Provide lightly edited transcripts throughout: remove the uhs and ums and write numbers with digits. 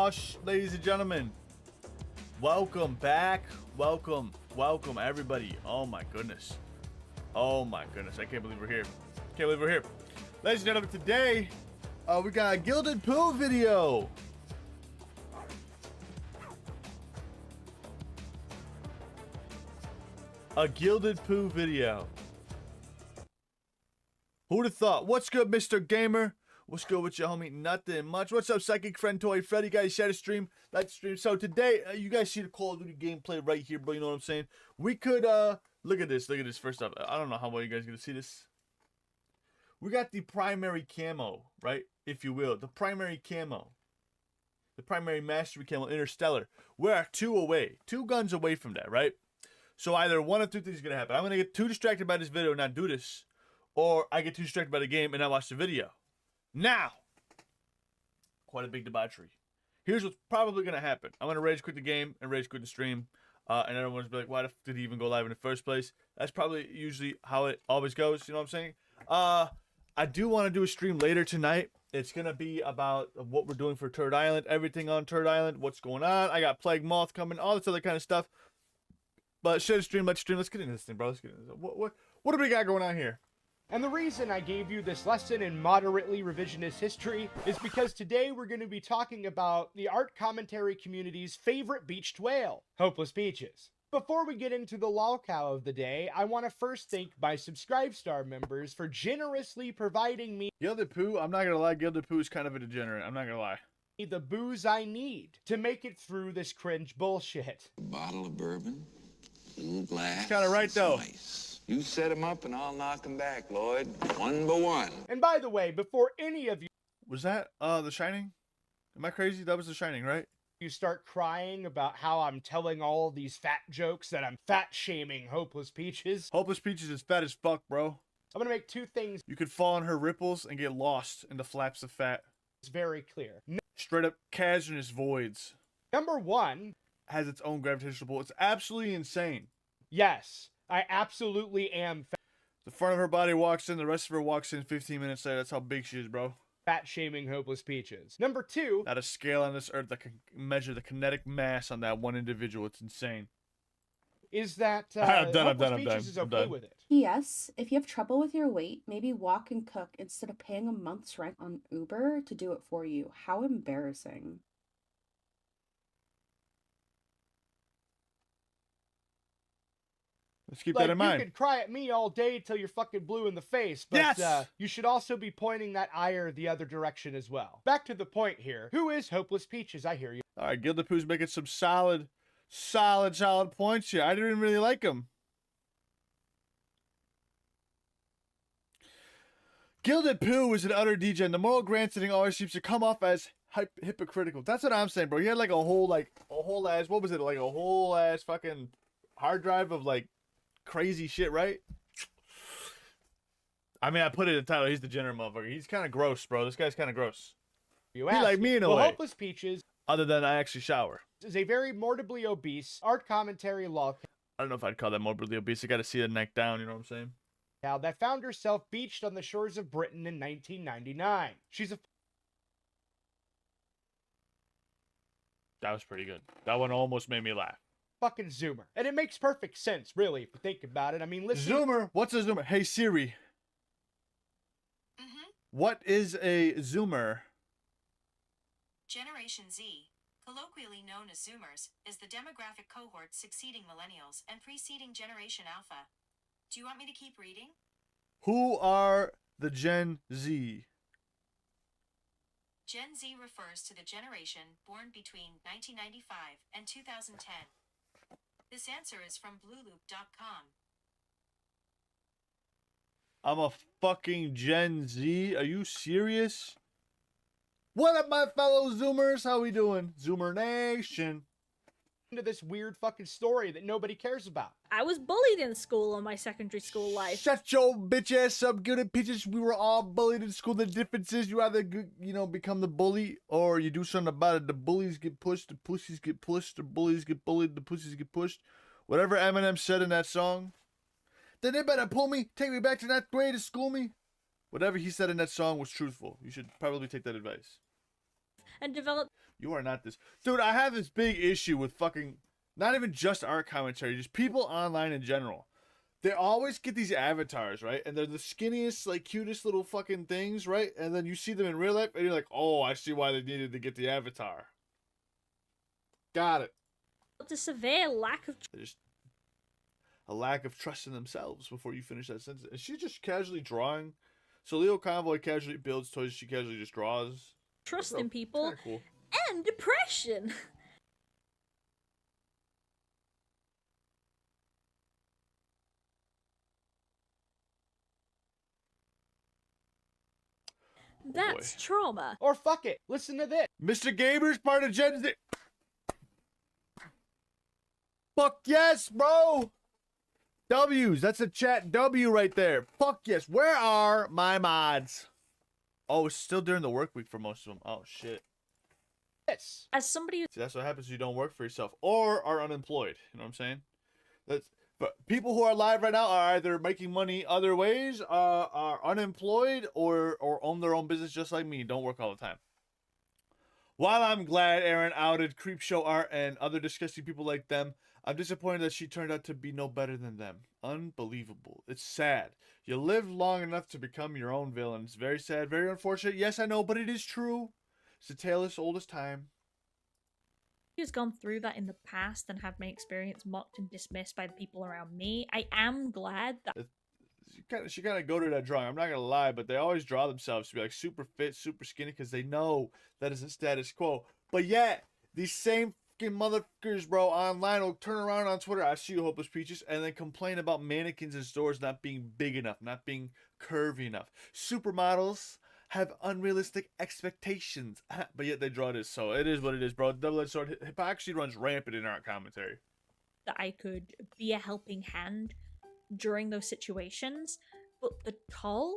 gosh, ladies and gentlemen, welcome back. Welcome everybody. Oh my goodness, I can't believe we're here. Ladies and gentlemen, today we got a Gilded Poo video. A Gilded Poo video. Who'd have thought? What's good, Mr. Gamer? What's good with you, homie? Nothing much. What's up, Psychic Friend Toy Freddy? Guys, share the stream, like the stream. So today, you guys see the Call of Duty gameplay right here, bro. You know what I'm saying? We could, look at this. First off, I don't know how well you guys are gonna see this. We got the primary camo, right? If you will, the primary camo. The primary mastery camo, Interstellar. We're two guns away from that, right? So either one of two things is gonna happen. I'm gonna get too distracted by this video and not do this, or I get too distracted by the game and not watch the video. Now, quite a big debauchery. Here's what's probably going to happen. I'm going to rage quit the game and rage quit the stream. And everyone's be like, why the f did he even go live in the first place? That's probably usually how it always goes. You know what I'm saying? I do want to do a stream later tonight. It's going to be about what we're doing for Turd Island. Everything on Turd Island. What's going on. I got Plague Moth coming. All this other kind of stuff. But share the stream. Let's stream. Let's get into this thing, bro. Let's get into this. What do we got going on here? And the reason I gave you this lesson in moderately revisionist history is because today we're going to be talking about the art commentary community's favorite beached whale, Hopeless Peaches. Before we get into the lolcow of the day, I want to first thank my Subscribe-Star members for generously providing me Gilded Poo, I'm not going to lie, Gilded Poo is kind of a degenerate. I'm not going to lie. The booze I need to make it through this cringe bullshit. A bottle of bourbon, a little glass. Kind of right, though. Ice. You set him up and I'll knock him back, Lloyd. One by one. And by the way, before any of Was that The Shining? Am I crazy? That was The Shining, right? you start crying about how I'm telling all these fat jokes that I'm fat shaming Hopeless Peaches, Hopeless Peaches is fat as fuck, bro. I'm gonna make two things You could fall on her ripples and get lost in the flaps of fat. very clear. Straight up cavernous voids. Number one, Has its own gravitational pull. It's absolutely insane. yes, I absolutely am The front of her body walks in, the rest of her walks in 15 minutes later. That's how big she is, bro. fat shaming Hopeless Peaches. Number two, Not a scale on this earth that can measure the kinetic mass on that one individual. It's insane. is that I'm done, Hopeless Peaches is I'm okay done. with it. Yes, if you have trouble with your weight, maybe walk and cook instead of paying a month's rent on Uber to do it for you. How embarrassing. Let's keep Like, that in you mind. could cry at me all day till you're fucking blue in the face, but Yes! you should also be pointing that ire the other direction as well. Back to the point here. Who is Hopeless Peaches? I hear you. All right, Gilded Poo's making some solid points here. I didn't really like him. Gilded Poo is an utter degen. The moral grandstanding always seems to come off as hypocritical. That's what I'm saying, bro. He had like a whole ass, what was it? Like a whole ass fucking hard drive of like crazy shit, right? I mean, I put it in the title. He's the degenerate motherfucker. He's kind of gross, bro. This guy's kind of gross. You He asked like me in a well, way. Hopeless Peaches Other than I actually shower. is a very morbidly obese art commentary lol I don't know if I'd call that morbidly obese. I got to see the neck down. You know what I'm saying? cow that found herself beached on the shores of Britain in 1999. She's a That was pretty good. That one almost made me laugh. fucking zoomer. And it makes perfect sense, really, if you think about it. I mean, listen. Zoomer? What's a zoomer? Hey Siri, what is a zoomer? Generation Z, colloquially known as Zoomers, is the demographic cohort succeeding millennials and preceding Generation Alpha. Do you want me to keep reading? Who are the Gen Z? Gen Z refers to the generation born between 1995 and 2010. This answer is from blueloop.com. I'm a fucking Gen Z. Are you serious? What up, my fellow Zoomers? How we doing? Zoomer Nation. Into this weird fucking story that nobody cares about. I was bullied in school in my secondary school life. Shut your bitch ass up, Gilded Peaches. We were all bullied in school. The difference is you either, become the bully or you do something about it. The bullies get pushed, the pussies get pushed, the bullies get bullied, the pussies get pushed. Whatever Eminem said in that song. Then they better pull me, take me back to that grade to school me. Whatever he said in that song was truthful. You should probably take that advice. and develop You are not this. Dude, I have this big issue with fucking, not even just art commentary, just people online in general. They always get these avatars, right? And they're the skinniest, like, cutest little fucking things, right? And then you see them in real life, and you're like, oh, I see why they needed to get the avatar. Got it. a severe lack of Just a lack of trust in themselves before you finish that sentence. Is she just casually drawing? So Leo Convoy casually builds toys, she casually just draws. trust Bro, in people kinda cool. and depression. That's trauma. Or fuck it, listen to this. Mr. Gamer's part of Gen Z. Fuck yes, bro. W's. That's a chat W right there. Fuck yes. Where are my mods? Oh, it's still during the work week for most of them. Oh, shit. This. As somebody who See, that's what happens if you don't work for yourself or are unemployed. You know what I'm saying? But people who are live right now are either making money other ways, are unemployed, or own their own business just like me. Don't work all the time. While I'm glad Aaron outed Creepshow Art and other disgusting people like them, I'm disappointed that she turned out to be no better than them. Unbelievable. It's sad. You lived long enough to become your own villain. It's very sad, very unfortunate. Yes, I know, but it is true. It's the tale as old as time. who's gone through that in the past and had my experience mocked and dismissed by the people around me, I am glad that She kind of go to that drawing. I'm not gonna lie, but they always draw themselves to be like super fit, super skinny, because they know that is a status quo. But yet, these same fucking motherfuckers, bro, online will turn around on Twitter. I see you, Hopeless Peaches, and then complain about mannequins in stores not being big enough, not being curvy enough. Supermodels have unrealistic expectations, but yet they draw this. So it is what it is, bro. Double-edged sword. Hypocrisy runs rampant in our commentary. I could be a helping hand during those situations, but the toll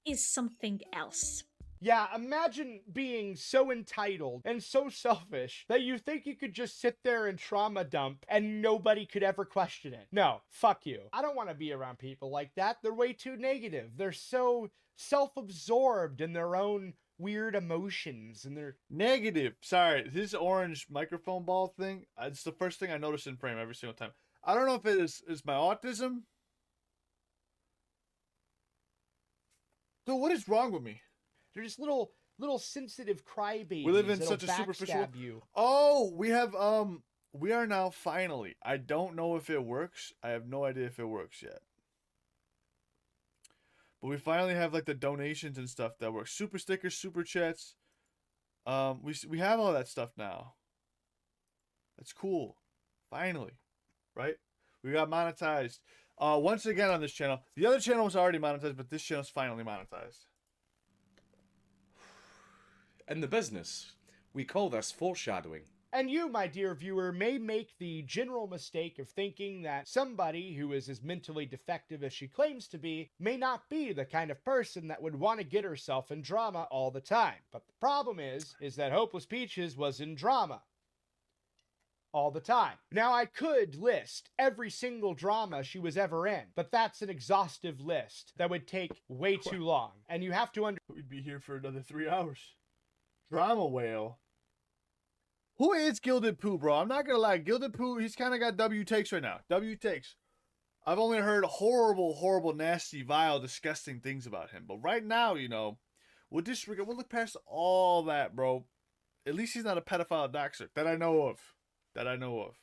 is something else. Yeah, imagine being so entitled and so selfish that you think you could just sit there and trauma dump and nobody could ever question it. No, fuck you. I don't want to be around people like that. They're way too negative. They're so self-absorbed in their own weird emotions and they're Negative. Sorry, this orange microphone ball thing, it's the first thing I notice in frame every single time. I don't know if it is my autism. Dude, what is wrong with me? they're just little sensitive crybabies. We live in that'll such a superficial. backstab you. Oh, we are now finally. I don't know if it works. I have no idea if it works yet. But we finally have like the donations and stuff that works. Super stickers, super chats. We have all that stuff now. That's cool. Finally, right? We got monetized. Once again on this channel. The other channel was already monetized, but this channel's finally monetized. In the business, we call this foreshadowing. And you, my dear viewer, may make the general mistake of thinking that somebody who is as mentally defective as she claims to be may not be the kind of person that would want to get herself in drama all the time. But the problem is that Hopeless Peaches was in drama all the time. Now, I could list every single drama she was ever in, but that's an exhaustive list that would take way too long. And you have to We'd be here for another 3 hours. Drama whale. Who is Gilded Pooh, bro? I'm not gonna lie. Gilded Pooh, he's kind of got W takes right now. W takes. I've only heard horrible, nasty, vile, disgusting things about him. But right now, you know, we'll look past all that, bro. At least he's not a pedophile doxer that I know of.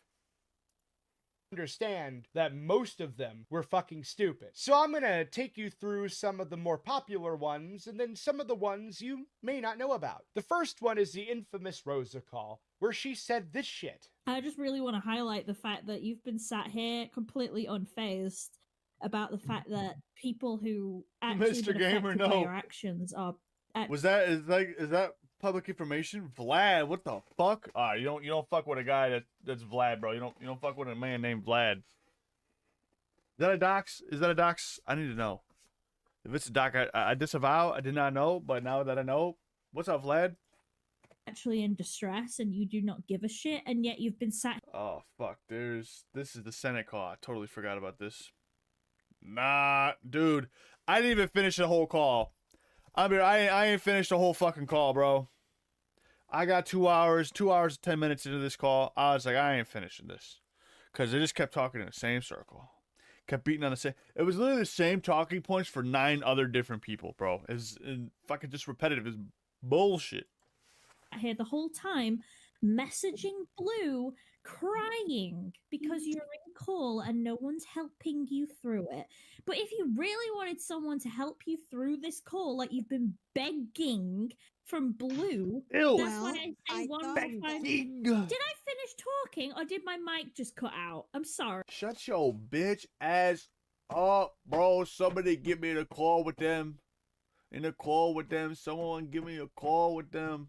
understand that most of them were fucking stupid. So I'm gonna take you through some of the more popular ones and then some of the ones you may not know about. The first one is the infamous Rosa call, where she said this shit. I just really want to highlight the fact that you've been sat here completely unfazed about the fact that people who actually Mr. been Gamer, affected by no. your actions are Is that public information? Vlad, what the fuck? You don't fuck with a guy that's Vlad, bro. You don't fuck with a man named Vlad. Is that a dox? I need to know. If it's a doc, I disavow. I did not know, but now that I know, what's up, Vlad? actually in distress and you do not give a shit, and yet you've been sat Oh fuck, this is the Senate call. I totally forgot about this. Nah, dude, I didn't even finish the whole call. I ain't finished the whole fucking call, bro. I got 2 hours, 10 minutes into this call. I was like, I ain't finishing this. Because they just kept talking in the same circle. Kept beating on the same. It was literally the same talking points for 9 other different people, bro. It's fucking just repetitive. It's bullshit. Here the whole time, messaging Blue, crying because you're in call and no one's helping you through it. But if you really wanted someone to help you through this call, like you've been begging from Blue, Ew. that's why I say one more time. Begging. Did I finish talking or did my mic just cut out? I'm sorry. Shut your bitch ass up, bro. Somebody give me a call with them. In a call with them. Someone give me a call with them.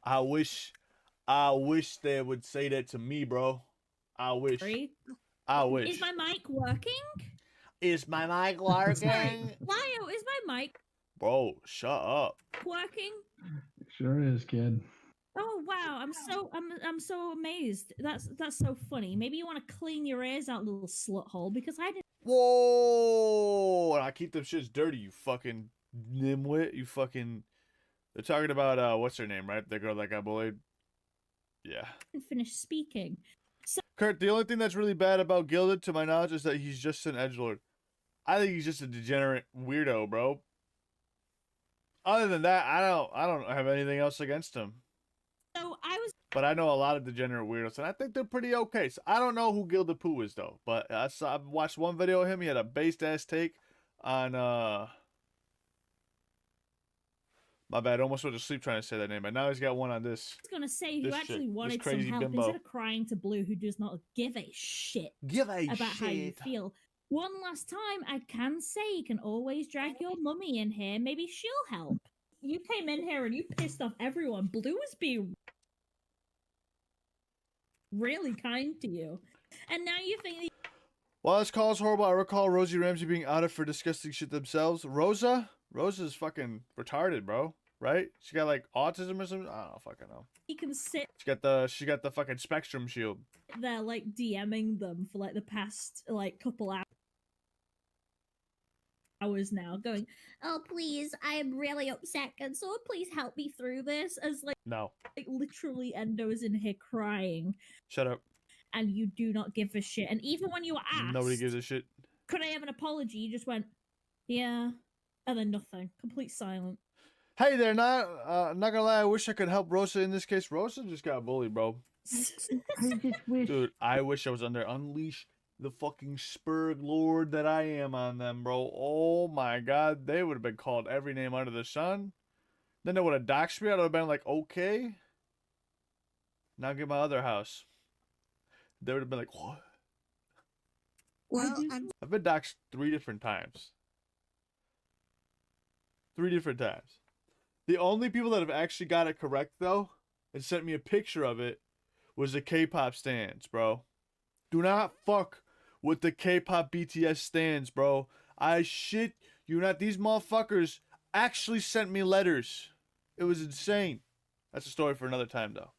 I wish they would say that to me, bro. I wish. I wish. Is my mic working? Is my mic Sorry, working? Lio, is my mic Bro, shut up. working? Sure is, kid. Oh wow, I'm so amazed. That's so funny. Maybe you want to clean your ears out, little slut hole, because I didn't. Whoa! And I keep them shits dirty, you fucking nimwit. You fucking. They're talking about what's her name, right? The girl that got bullied. Yeah. Finish speaking. Kurt, the only thing that's really bad about Gilded, to my knowledge, is that he's just an edgelord. I think he's just a degenerate weirdo, bro. Other than that, I don't have anything else against him. So I was. But I know a lot of degenerate weirdos, and I think they're pretty okay. So I don't know who Gilded Pooh is though. But I watched one video of him. He had a based ass take on My bad, almost went to sleep trying to say that name, but now he's got one on this. I was gonna say who This actually shit, wanted this some crazy help bimbo. instead of crying to Blue, who does not give a shit about how you feel. One last time, I can say you can always drag your mummy in here. Maybe she'll help. You came in here and you pissed off everyone. Blue was being really kind to you, and now you think. While this call is horrible, I recall Rosie Ramsey being outed for disgusting shit themselves. Rosa's fucking retarded, bro. Right? She got like autism or something. I don't fucking know. He can sit She got the fucking spectrum shield. there like DMing them for like the past like couple hours now, going, "Oh please, I am really upset. Can someone please help me through this?" As like No. literally Endo's in here crying, Shut up. and you do not give a shit. And even when you were asked, Nobody gives a shit. could I have an apology? You just went, "Yeah," and then nothing. Complete silence. Hey there, not gonna lie, I wish I could help Rosa in this case. Rosa just got bullied, bro. I just wish. Dude, I wish I was on there. Unleash the fucking Spurg Lord that I am on them, bro. Oh my god, they would have been called every name under the sun. Then they would have doxed me. I would have been like, okay. Now get my other house. They would have been like, what? Well, I've been doxed 3 different times. 3 different times. The only people that have actually got it correct, though, and sent me a picture of it, was the K-pop stands, bro. Do not fuck with the K-pop BTS stands, bro. I shit you not. These motherfuckers actually sent me letters. It was insane. That's a story for another time, though.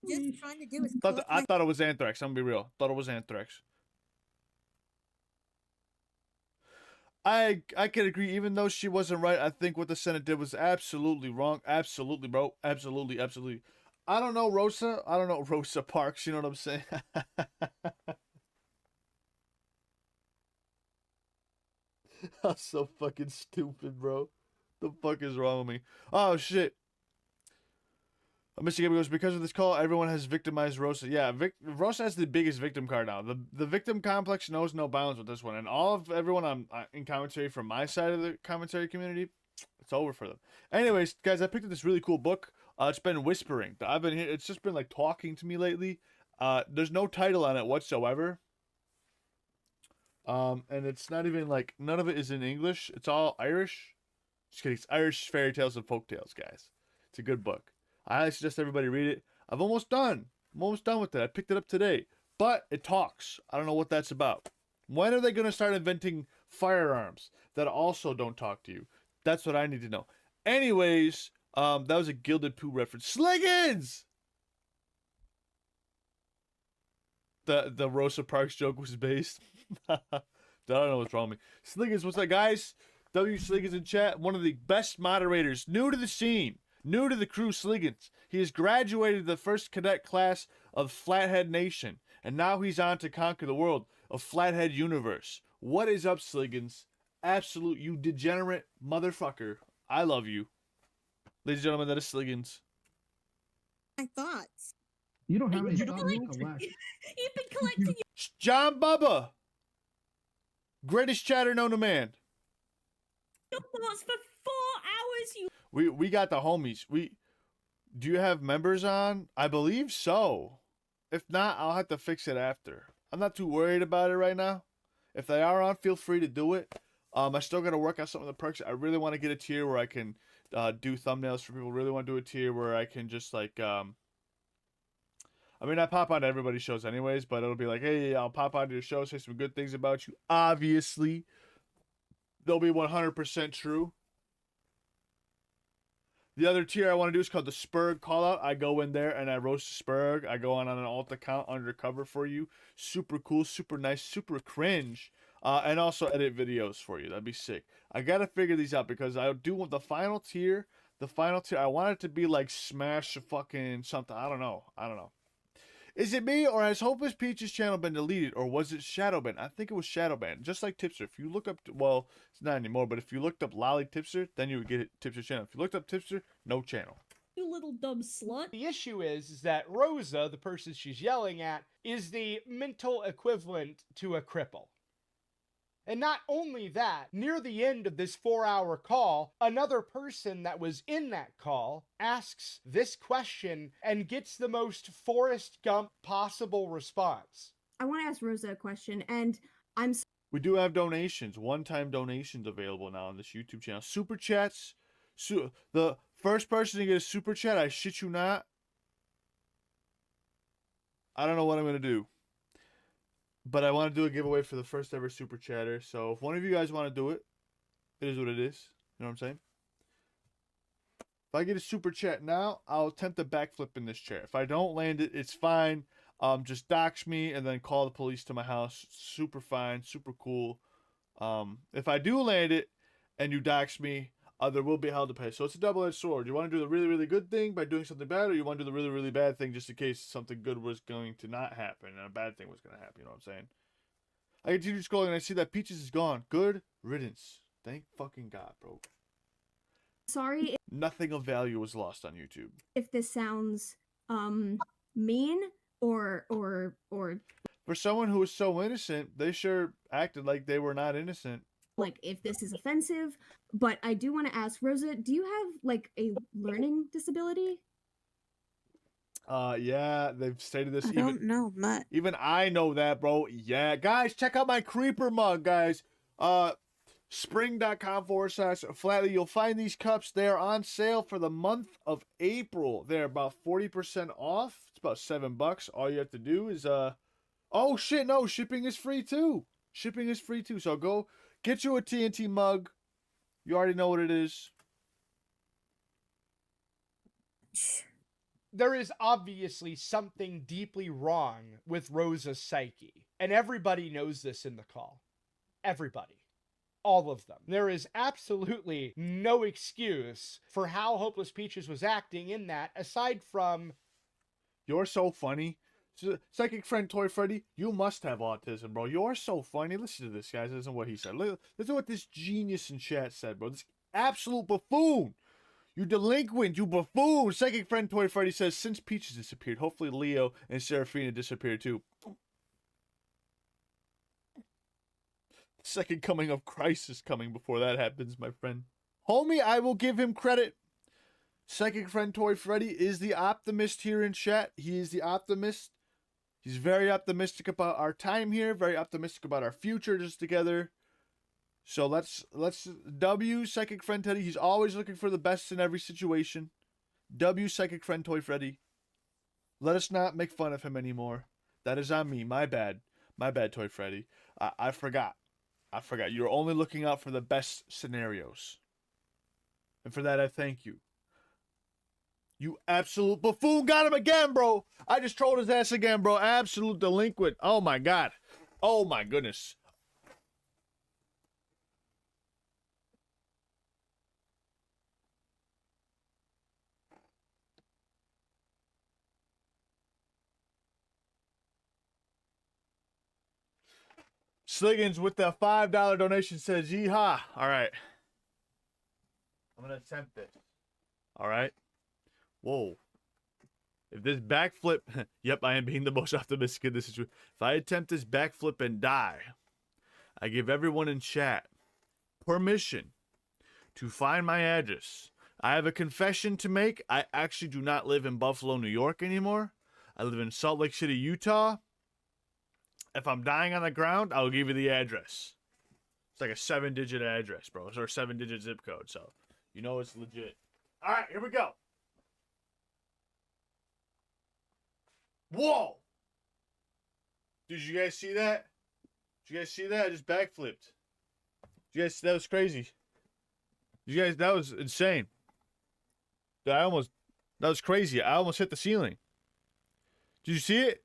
Just trying to do is I thought it was anthrax. I'm gonna be real. Thought it was anthrax. I can agree, even though she wasn't right, I think what the Senate did was absolutely wrong. Absolutely, bro. Absolutely, absolutely. I don't know Rosa. I don't know Rosa Parks, you know what I'm saying? I'm so fucking stupid, bro. The fuck is wrong with me? Oh, shit. Mr. Gabe goes, because of this call, everyone has victimized Rosa. Yeah, Rosa has the biggest victim card now. The victim complex knows no bounds with this one. And all of everyone in commentary from my side of the commentary community, it's over for them. Anyways, guys, I picked up this really cool book. It's been whispering. I've been here. It's just been like talking to me lately. There's no title on it whatsoever. And it's not even like, none of it is in English. It's all Irish. Just kidding. It's Irish fairy tales and folk tales, guys. It's a good book. I suggest everybody read it. I'm almost done with it. I picked it up today. But it talks. I don't know what that's about. When are they going to start inventing firearms that also don't talk to you? That's what I need to know. Anyways, that was a Gilded Pooh reference. Sliggins! The Rosa Parks joke was based. I don't know what's wrong with me. Sliggins, what's up, guys? W Sliggins in chat. One of the best moderators. New to the scene. New to the crew, Sliggins. He has graduated the first cadet class of Flathead Nation, and now he's on to conquer the world of Flathead Universe. What is up, Sliggins? Absolute, you degenerate motherfucker. I love you. Ladies and gentlemen, that is Sliggins. My thoughts. You don't have any You've stuff been to collect. collecting John Bubba. Greatest chatter known to man. your thoughts for 4 hours, you We got the homies. Do you have members on? I believe so. If not, I'll have to fix it after. I'm not too worried about it right now. If they are on, feel free to do it. I still got to work out some of the perks. I really want to get a tier where I can do thumbnails for people. Really want to do a tier where I can just like I mean, I pop on everybody's shows anyways, but it'll be like, hey, I'll pop onto your show, say some good things about you. Obviously, they'll be 100% true. The other tier I want to do is called the Spurg Callout. I go in there and I roast the Spurg. I go on an alt account undercover for you. Super cool, super nice, super cringe. And also edit videos for you. That'd be sick. I got to figure these out because I do want the final tier. I want it to be like Smash fucking something. I don't know. Is it me, or has Hopeless Peach's channel been deleted, or was it shadow banned? I think it was shadow banned. Just like Tipster. If you look up, well, it's not anymore, but if you looked up Lolly Tipster, then you would get Tipster's channel. If you looked up Tipster, no channel. you little dumb slut. The issue is that Rosa, the person she's yelling at, is the mental equivalent to a cripple. And not only that, near the end of this 4-hour call, another person that was in that call asks this question and gets the most Forrest Gump possible response. I want to ask Rosa a question, and I'm We do have donations, one-time donations available now on this YouTube channel. Super chats. The first person to get a super chat, I shit you not. I don't know what I'm going to do. But I want to do a giveaway for the first ever super chatter. So if one of you guys want to do it, it is what it is. You know what I'm saying? If I get a super chat now, I'll attempt a backflip in this chair. If I don't land it, it's fine. Just dox me and then call the police to my house. Super fine, super cool. If I do land it and you dox me, there will be hell to pay. So it's a double-edged sword. You want to do the really, really good thing by doing something bad, or you want to do the really, really bad thing just in case something good was going to not happen and a bad thing was going to happen. You know what I'm saying? I continue scrolling and I see that Peaches is gone. Good riddance. Thank fucking God, bro. sorry Nothing of value was lost on YouTube. if this sounds mean or For someone who was so innocent, they sure acted like they were not innocent. like if this is offensive, but I do want to ask Rosa, do you have like a learning disability? Yeah, they've stated this. I don't know much. Even I know that, bro. Yeah, guys, check out my creeper mug, guys. Spring.com/flatly. You'll find these cups. They're on sale for the month of April. They're about 40% off. It's about $7. All you have to do is oh shit, no, shipping is free too. Shipping is free too. So go get you a TNT mug. You already know what it is. There is obviously something deeply wrong with Rosa's psyche, and everybody knows this in the call. Everybody. All of them. There is absolutely no excuse for how Hopeless Peaches was acting in that, aside from... You're so funny. Psychic friend Toy Freddy, you must have autism, bro. You're so funny. Listen to this, guys. Listen to what he said. Listen to what this genius in chat said, bro. This absolute buffoon. You delinquent, you buffoon. Psychic friend Toy Freddy says, since Peaches disappeared, hopefully Leo and Seraphina disappeared too. Second coming of Christ is coming before that happens, my friend. Homie, I will give him credit. Psychic friend Toy Freddy is the optimist here in chat. He is the optimist. He's very optimistic about our time here, very optimistic about our future just together. So let's W Psychic friend Teddy. He's always looking for the best in every situation. W Psychic friend Toy Freddy. Let us not make fun of him anymore. That is on me. My bad. My bad, Toy Freddy. I forgot. You're only looking out for the best scenarios. And for that, I thank you. You absolute buffoon. Got him again, bro. I just trolled his ass again, bro. Absolute delinquent. Oh, my God. Oh, my goodness. Sliggins with the $5 donation says, yeehaw. All right. I'm going to attempt this. All right. Whoa. If this backflip, yep, I am being the most optimistic in this situation. If I attempt this backflip and die, I give everyone in chat permission to find my address. I have a confession to make. I actually do not live in Buffalo, New York anymore. I live in Salt Lake City, Utah. If I'm dying on the ground, I'll give you the address. It's like a 7-digit address, bro. Or a 7-digit zip code, so you know it's legit. All right, here we go. Whoa! Did you guys see that? Did you guys see that? I just backflipped. Did you guys, that was crazy. Did you guys, that was insane. That was crazy. I almost hit the ceiling. Did you see it?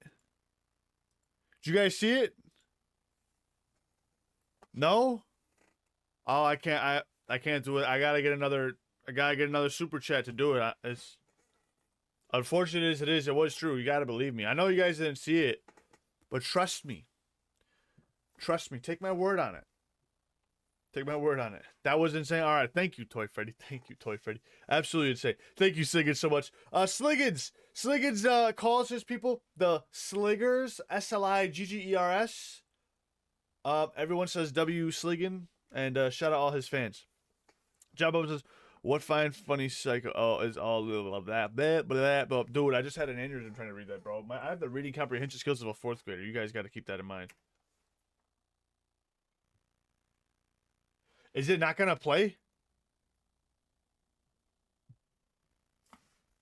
Did you guys see it? No? Oh, I can't do it. I gotta get another super chat to do it. It's unfortunate as it is, it was true. You gotta believe me. I know you guys didn't see it, but trust me. Trust me. Take my word on it. Take my word on it. That was insane. All right. Thank you, Toy Freddy. Thank you, Toy Freddy. Absolutely insane. Thank you, Sliggins, so much. Sliggins. Sliggins calls his people the Sliggers. Sliggers. Everyone says W Sliggin. And shout out all his fans. John Bob says, what fine, funny psycho? Oh, is all of that. Blah. Dude, I just had an aneurysm trying to read that, bro. I have the reading comprehension skills of a 4th grader. You guys got to keep that in mind. Is it not going to play?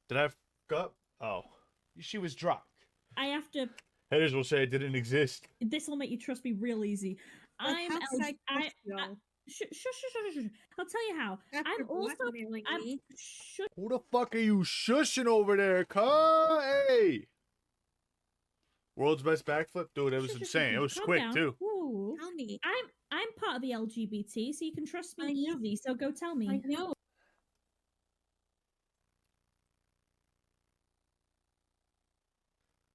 Did I fuck up? Oh. She was drunk. I have to. Haters will say it didn't exist. This will make you trust me real easy. Like, how could I trust y'all? Shush. I'll tell you how. After I'm also. blackmailing me. Who the fuck are you shushing over there, Hey! World's best backflip? Dude, it was insane. It was Calm quick, down. too. Ooh. Tell me. I'm part of the LGBT, so you can trust me I know. easy. So go tell me. I know.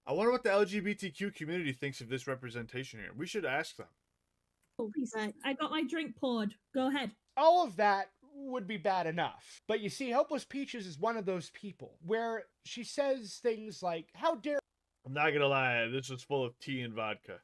I wonder what the LGBTQ community thinks of this representation here. We should ask them. Please, I got my drink poured. Go ahead. All of that would be bad enough. But you see, Hopeless Peaches is one of those people where she says things like, how dare... I'm not gonna lie, this was full of tea and vodka.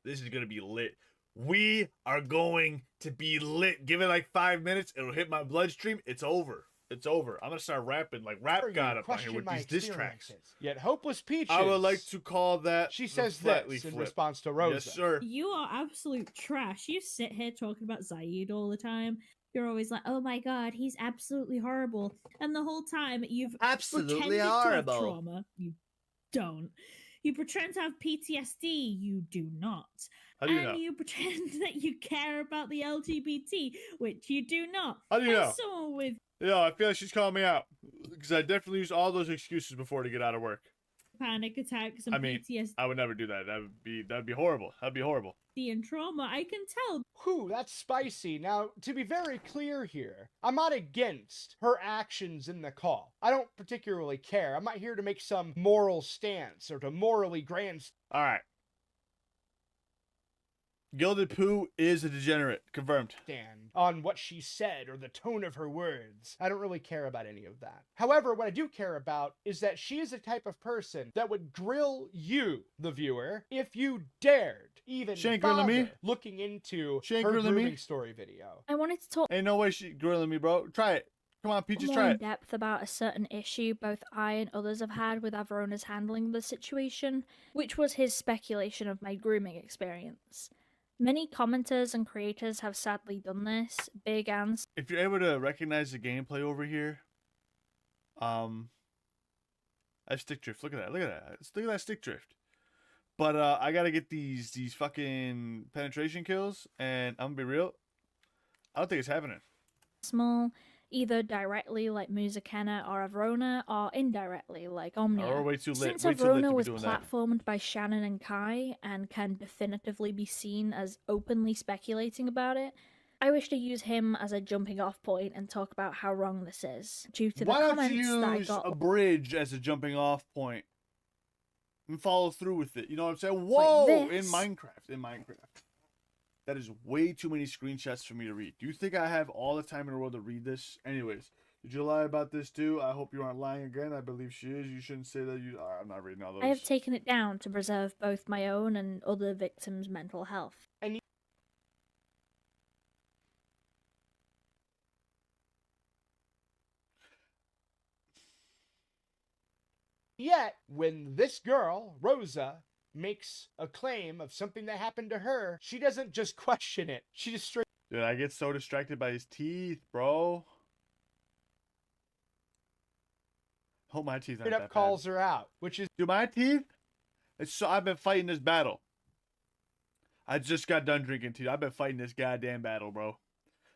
This is gonna be lit. We are going to be lit. Give it like 5 minutes, it'll hit my bloodstream. It's over. It's over. I'm gonna start rapping like Rap God up on here with these diss tracks. Yet Hopeless Peaches... I would like to call that she says flatly this in flip. response to Rosa. Yes, sir. You are absolute trash. You sit here talking about Zaid all the time. You're always like, oh my god, he's absolutely horrible. And the whole time you've Absolutely pretended horrible. to have trauma. You don't. You pretend to have PTSD. You do not. How do you and know? you pretend that you care about the LGBT, which you do not. How do you And know? someone with Yeah, I feel like she's calling me out. Because I definitely use all those excuses before to get out of work. panic attacks and I mean, PTSD I would never do that. That'd be horrible. That'd be horrible. and trauma, I can tell. Whew, that's spicy. Now, to be very clear here, I'm not against her actions in the call. I don't particularly care. I'm not here to make some moral stance or to morally grandstand. All right. Gilded Pooh is a degenerate. Confirmed. On what she said or the tone of her words. I don't really care about any of that. However, what I do care about is that she is the type of person that would grill you, the viewer, if you dared even grilling me. looking into She ain't her grilling me. grooming story video. I wanted to talk Ain't no way she grilling me, bro. Try it. Come on, Peaches, more try in it. depth about a certain issue both I and others have had with Avrona's handling the situation, which was his speculation of my grooming experience. Many commenters and creators have sadly done this, big and If you're able to recognize the gameplay over here, I have stick drift. Look at that. Look at that. Look at that stick drift. But I gotta get these fucking penetration kills, and I'm gonna be real. I don't think it's happening. small, either directly like Musakena or Avrona, or indirectly like Omnia. Or way too lit. Since Way too lit to Avrona be was doing that. platformed by Shannon and Kai and can definitively be seen as openly speculating about it, I wish to use him as a jumping off point and talk about how wrong this is, due to the Why don't comments you that I use got. a bridge as a jumping off point? and follow through with it. You know what I'm saying? Whoa! In this- Minecraft. That is way too many screenshots for me to read. Do you think I have all the time in the world to read this? Anyways, did you lie about this too? I hope you aren't lying again. I believe she is. You shouldn't say that you are. I'm not reading all those. I have taken it down to preserve both my own and other victims' mental health. And yet, when this girl, Rosa, makes a claim of something that happened to her, she doesn't just question it. She just straight Dude, I get so distracted by his teeth, bro. Hope my teeth aren't up that calls bad. her out, which is Dude, my teeth? It's so I've been fighting this battle. I just got done drinking tea. I've been fighting this goddamn battle, bro.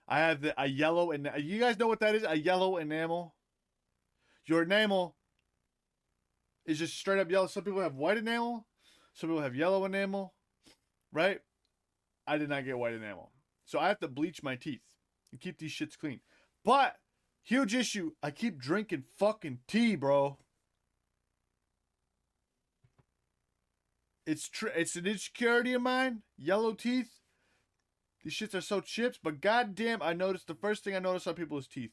I have a yellow and you guys know what that is? A yellow enamel. Your enamel is just straight up yellow. Some people have white enamel. Some people have yellow enamel. Right? I did not get white enamel. So I have to bleach my teeth and keep these shits clean. But huge issue, I keep drinking fucking tea, bro. It's an insecurity of mine. Yellow teeth. These shits are so chips, but goddamn, the first thing I notice on people is teeth.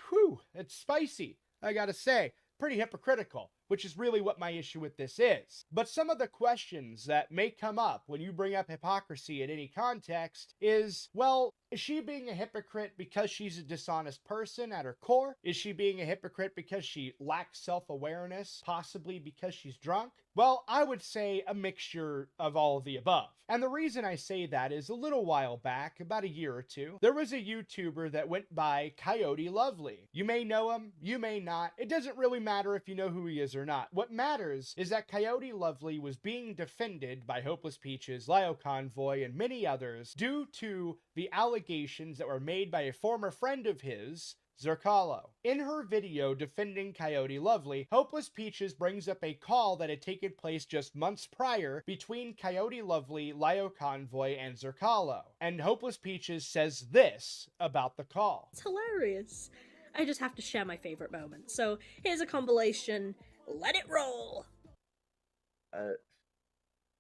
whew, it's spicy. I gotta say, pretty hypocritical, which is really what my issue with this is. But some of the questions that may come up when you bring up hypocrisy in any context is, well, is she being a hypocrite because she's a dishonest person at her core? Is she being a hypocrite because she lacks self-awareness, possibly because she's drunk? Well, I would say a mixture of all of the above. And the reason I say that is a little while back, about a year or two, there was a YouTuber that went by Coyote Lovely. You may know him, you may not. It doesn't really matter if you know who he is or not. What matters is that Coyote Lovely was being defended by Hopeless Peaches, Lio Convoy, and many others due to the allegations that were made by a former friend of his, Zerkalo. In her video defending Coyote Lovely, Hopeless Peaches brings up a call that had taken place just months prior between Coyote Lovely, Lio Convoy, and Zerkalo. And Hopeless Peaches says this about the call. It's hilarious. I just have to share my favorite moment. So here's a compilation. Let it roll.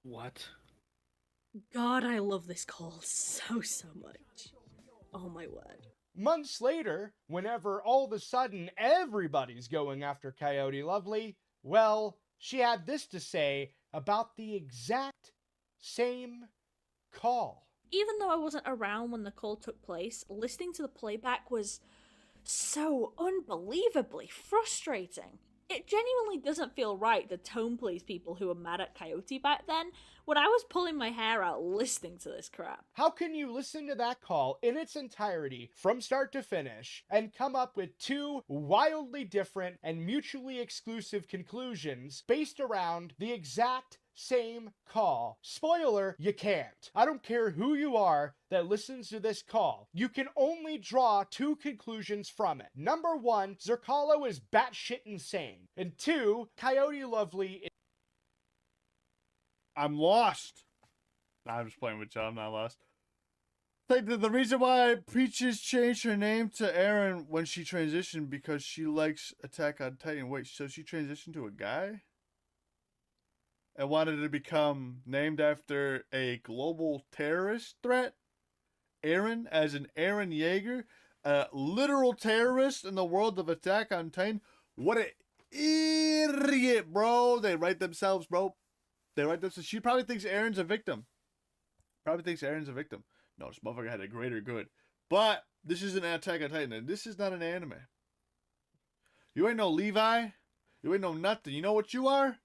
What? God, I love this call so much. Oh my word. Months later, whenever all of a sudden everybody's going after Coyote Lovely, well, she had this to say about the exact same call. Even though I wasn't around when the call took place, listening to the playback was so unbelievably frustrating. It genuinely doesn't feel right to tone please people who were mad at Coyote back then when I was pulling my hair out listening to this crap. How can you listen to that call in its entirety from start to finish and come up with two wildly different and mutually exclusive conclusions based around the exact same call? Spoiler, you can't. I don't care who you are that listens to this call. You can only draw two conclusions from it. Number one, Zerkalo is batshit insane. And two, Coyote Lovely is... I'm lost. Nah, I'm just playing with you. I'm not lost. Like the reason why Peaches changed her name to Aaron when she transitioned because she likes Attack on Titan. Wait, so she transitioned to a guy? And wanted to become named after a global terrorist threat? Aaron, as in Aaron Yeager, a literal terrorist in the world of Attack on Titan. What an idiot, bro. They write themselves, bro. They write themselves. She probably thinks Aaron's a victim. No, this motherfucker had a greater good. But this is an Attack on Titan, and this is not an anime. You ain't no Levi. You ain't no nothing. You know what you are?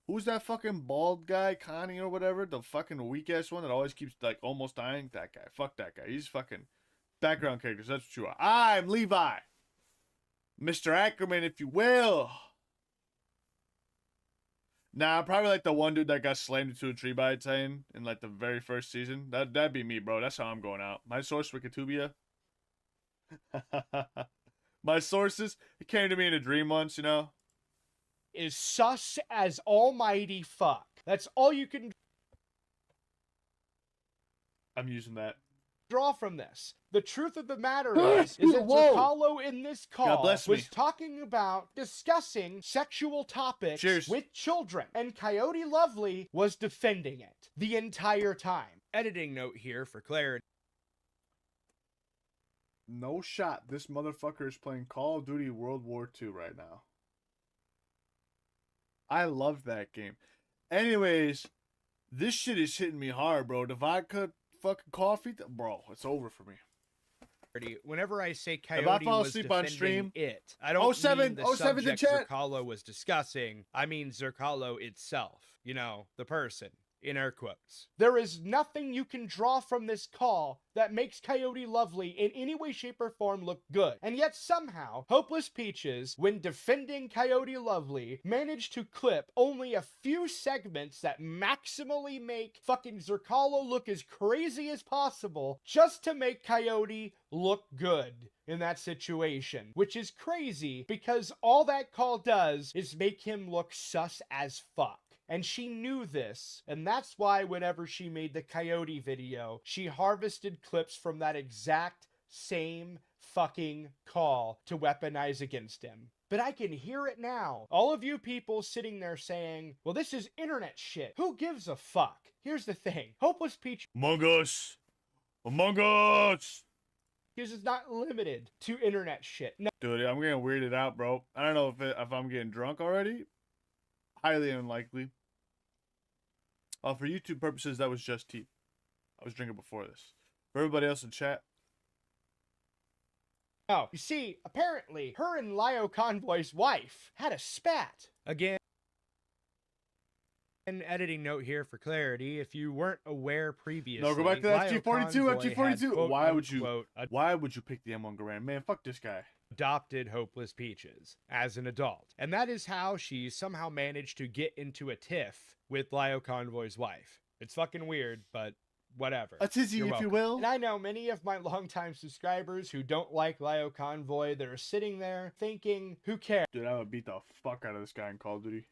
Who's that fucking bald guy, Connie or whatever? The fucking weak-ass one that always keeps, like, almost dying? That guy. Fuck that guy. He's fucking background characters. That's what you are. I'm Levi. Mr. Ackerman, if you will. Nah, probably like the one dude that got slammed into a tree by a Titan in, like, the very first season. That'd be me, bro. That's how I'm going out. My source, Wikitubia. My sources, it came to me in a dream once, you know? Is sus as almighty fuck. That's all you can... I'm using that. draw from this. The truth of the matter is that Whoa. Zerkalo in this call bless me. was talking about discussing sexual topics Cheers. with children, and Coyote Lovely was defending it the entire time. Editing note here for clarity. No shot. This motherfucker is playing Call of Duty World War II right now. I love that game. Anyways, this shit is hitting me hard, bro. The vodka fucking coffee, bro, it's over for me. Whenever I say Coyote If I fall was asleep on defending stream, it, I don't 07 mean the 07 to subject chat. Zerkalo was discussing. I mean Zerkalo itself. You know, the person. In air quotes. There is nothing you can draw from this call that makes Coyote Lovely in any way, shape, or form look good. And yet somehow, Hopeless Peaches, when defending Coyote Lovely, managed to clip only a few segments that maximally make fucking Zerkalo look as crazy as possible just to make Coyote look good in that situation. Which is crazy because all that call does is make him look sus as fuck. And she knew this, and that's why whenever she made the Coyote video, she harvested clips from that exact same fucking call to weaponize against him. But I can hear it now. All of you people sitting there saying, well, this is internet shit. Who gives a fuck? Here's the thing. Hopeless Peach Among Us. Among Us. is not limited to internet shit. No. Dude, I'm getting weirded out, bro. I don't know if I'm getting drunk already. Highly unlikely. For YouTube purposes, that was just tea. I was drinking before this. For everybody else in chat, Oh, you see, apparently, her and Lio Convoy's wife had a spat. Again, an editing note here for clarity. If you weren't aware previously, no, go back to that Lio FG42. Convoy had, FG42. quote, Why would you pick the M1 Garand? Man, fuck this guy. adopted Hopeless Peaches as an adult. And that is how she somehow managed to get into a tiff with Lio Convoy's wife. It's fucking weird, but whatever. A tizzy, You're if you welcome. will. And I know many of my longtime subscribers who don't like Lio Convoy that are sitting there thinking, who cares? Dude, I would beat the fuck out of this guy in Call of Duty.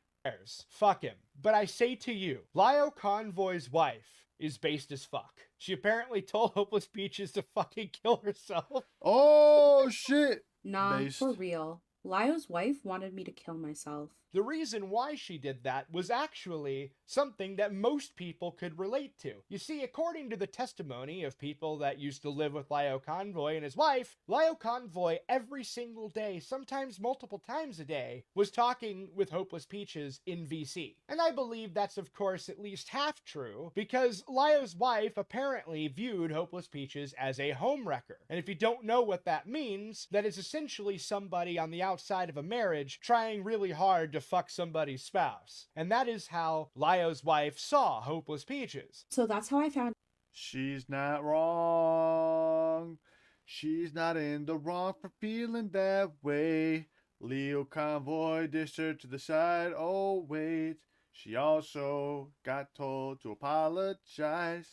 Fuck him. But I say to you, Lio Convoy's wife is based as fuck. She apparently told Hopeless Peaches to fucking kill herself. Oh, shit. Nah, Based. for real. Lio's wife wanted me to kill myself. The reason why she did that was actually something that most people could relate to. You see, according to the testimony of people that used to live with Lio Convoy and his wife, Lio Convoy every single day, sometimes multiple times a day, was talking with Hopeless Peaches in VC. And I believe that's of course at least half true, because Lio's wife apparently viewed Hopeless Peaches as a homewrecker. And if you don't know what that means, that is essentially somebody on the outside of a marriage trying really hard to fuck somebody's spouse. And that is how Lio's wife saw Hopeless Peaches. So that's how I found She's not wrong. She's not in the wrong for feeling that way. Leo Convoy dished her to the side. Oh, wait. She also got told to apologize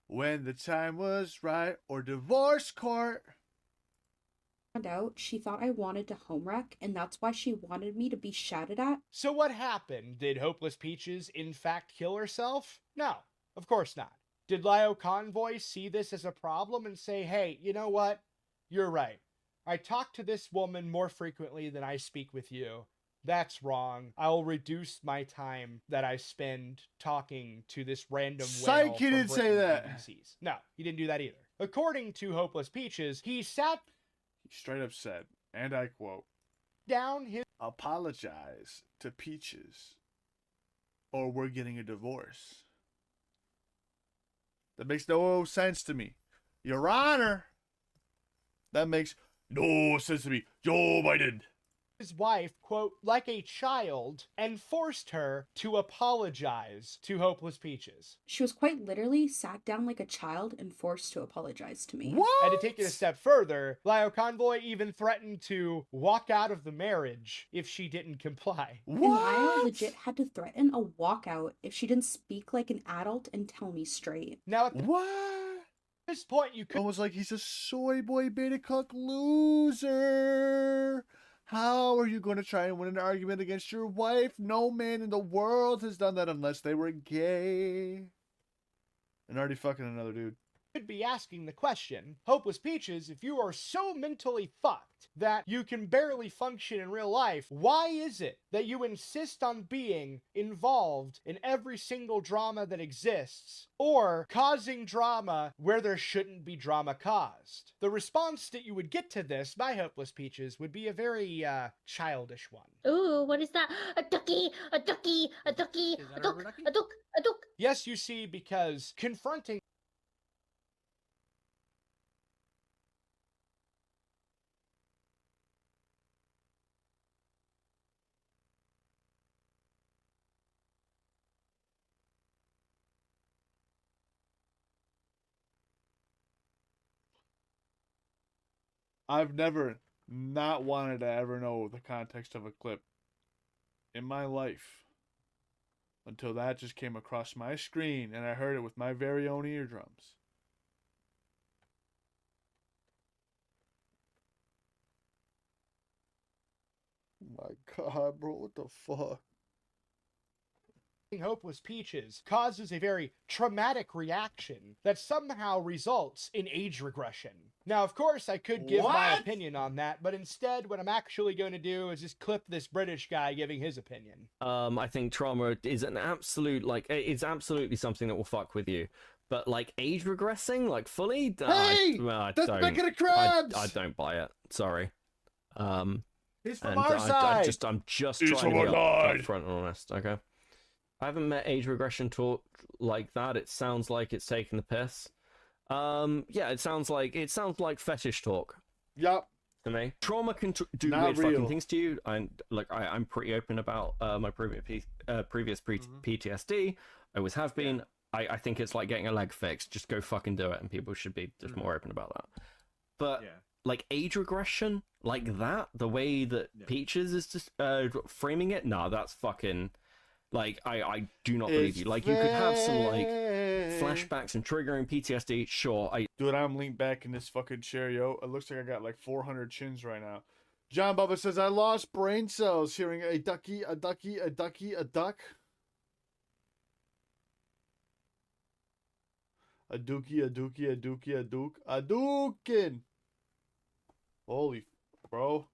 when the time was right, or divorce court. out she thought I wanted to homewreck, and that's why she wanted me to be shouted at. So what happened? Did Hopeless Peaches in fact kill herself? No, of course not. Did Lio Convoy see this as a problem and say, hey, you know what? You're right. I talk to this woman more frequently than I speak with you. That's wrong. I'll reduce my time that I spend talking to this random Psych, whale he from didn't say Britain that. NBCs. No, he didn't do that either. According to Hopeless Peaches, he sat He straight up said, and I quote, down his apologize to Peaches, or we're getting a divorce. That makes no sense to me. Your Honor, that makes no sense to me. Joe Biden. his wife, quote, like a child, and forced her to apologize to Hopeless Peaches. She was quite literally sat down like a child and forced to apologize to me. And to take it a step further, Lio Convoy even threatened to walk out of the marriage if she didn't comply. And Lio legit had to threaten a walkout if she didn't speak like an adult and tell me straight. Now at this point you could Almost like he's a soy boy beta cuck loser. How are you going to try and win an argument against your wife? No man in the world has done that unless they were gay. and already fucking another dude. Could be asking the question, Hopeless Peaches, if you are so mentally fucked that you can barely function in real life, why is it that you insist on being involved in every single drama that exists, or causing drama where there shouldn't be drama caused? The response that you would get to this, my Hopeless Peaches, would be a very, childish one. Ooh, what is that? A ducky, a ducky, a ducky, a duck, a duck, a duck. Yes, you see, because confronting I've never not wanted to ever know the context of a clip in my life until that just came across my screen and I heard it with my very own eardrums. Oh my God, bro, what the fuck? Hopeless Peaches causes a very traumatic reaction that somehow results in age regression. Now, of course, I could give my opinion on that, but instead, what I'm actually going to do is just clip this British guy giving his opinion. I think trauma is an absolute, like, it's absolutely something that will fuck with you. But, like, age regressing, like, fully? Hey! That's Becca the Crabs! I don't buy it. Sorry. He's from our side! I'm just He's trying from to be our side. upfront and honest, okay? I haven't met age regression talk like that. It sounds like it's taking the piss. Yeah, it sounds like fetish talk. Yep. To me, trauma can do Not weird real. fucking things to you. I'm pretty open about my previous PTSD. I always have been. I think it's like getting a leg fixed. Just go fucking do it, and people should be just more open about that. But like age regression, like that, the way that Peaches is just framing it, nah, that's fucking. Like, I do not believe you. Like, you could have some, like, flashbacks and triggering PTSD, sure. Dude, I'm leaned back in this fucking chair, yo. It looks like I got, like, 400 chins right now. John Bubba says, I lost brain cells hearing a ducky, a ducky, a ducky, a duck. A dookie, a dookie, a dookie, a duke. A dookin! Holy, bro.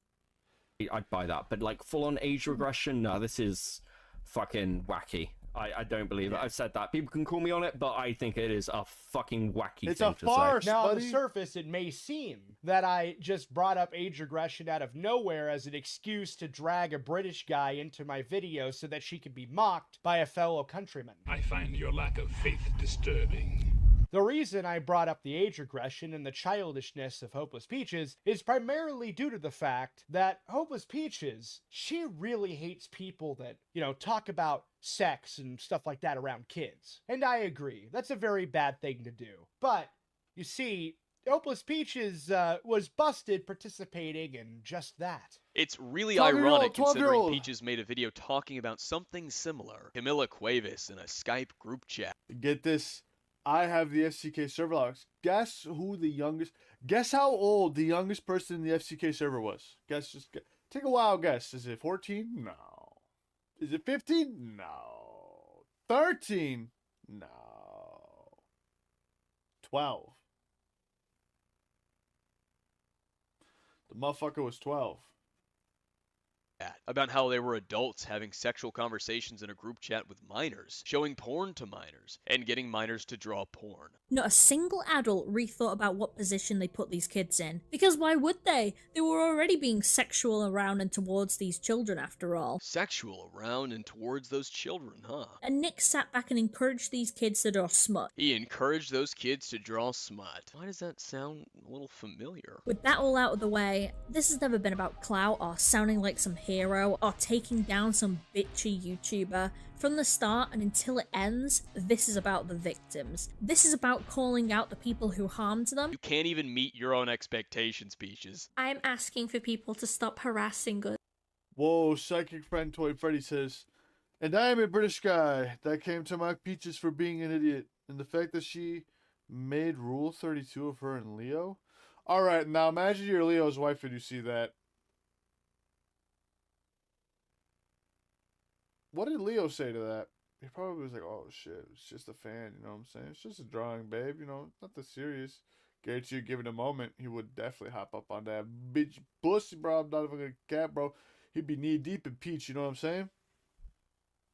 I'd buy that. But, like, full-on age regression, no, this is fucking wacky. I don't believe it. I've said that. People can call me on it, but I think it is a fucking wacky It's thing a to farce, say. Now, on buddy. the surface, it may seem that I just brought up age regression out of nowhere as an excuse to drag a British guy into my video so that she could be mocked by a fellow countryman. I find your lack of faith disturbing. The reason I brought up the age regression and the childishness of Hopeless Peaches is primarily due to the fact that Hopeless Peaches, she really hates people that, talk about sex and stuff like that around kids. And I agree, that's a very bad thing to do. But, you see, Hopeless Peaches was busted participating in just that. It's really 12-year-old, ironic considering 12-year-old. Peaches made a video talking about something similar. Camilla Cuevas in a Skype group chat. Get this. I have the FCK server logs. Guess how old the youngest person in the FCK server was? Take a wild guess. Is it 14? No. Is it 15? No. 13? No. 12. The motherfucker was 12. About how they were adults having sexual conversations in a group chat with minors, showing porn to minors, and getting minors to draw porn. Not a single adult rethought about what position they put these kids in. Because why would they? They were already being sexual around and towards these children after all. Sexual around and towards those children, huh? And Nick sat back and encouraged these kids to draw smut. He encouraged those kids to draw smut. Why does that sound a little familiar? With that all out of the way, this has never been about clout or sounding like some hero or taking down some bitchy YouTuber. From the start and until it ends, this is about the victims. This is about calling out the people who harmed them. You can't even meet your own expectations, Peaches. I'm asking for people to stop harassing us. Whoa, Psychic Friend Toy Freddy says, and I am a British guy that came to mock Peaches for being an idiot. And the fact that she made Rule 32 of her and Leo? Alright, now imagine you're Leo's wife and you see that. What did Leo say to that? he probably was like, oh shit, it's just a fan, you know what I'm saying? It's just a drawing, babe, you know, not that serious. Guarantee you, given a moment, he would definitely hop up on that bitch pussy, bro. I'm not even a cat, bro. He'd be knee deep in peach, you know what I'm saying?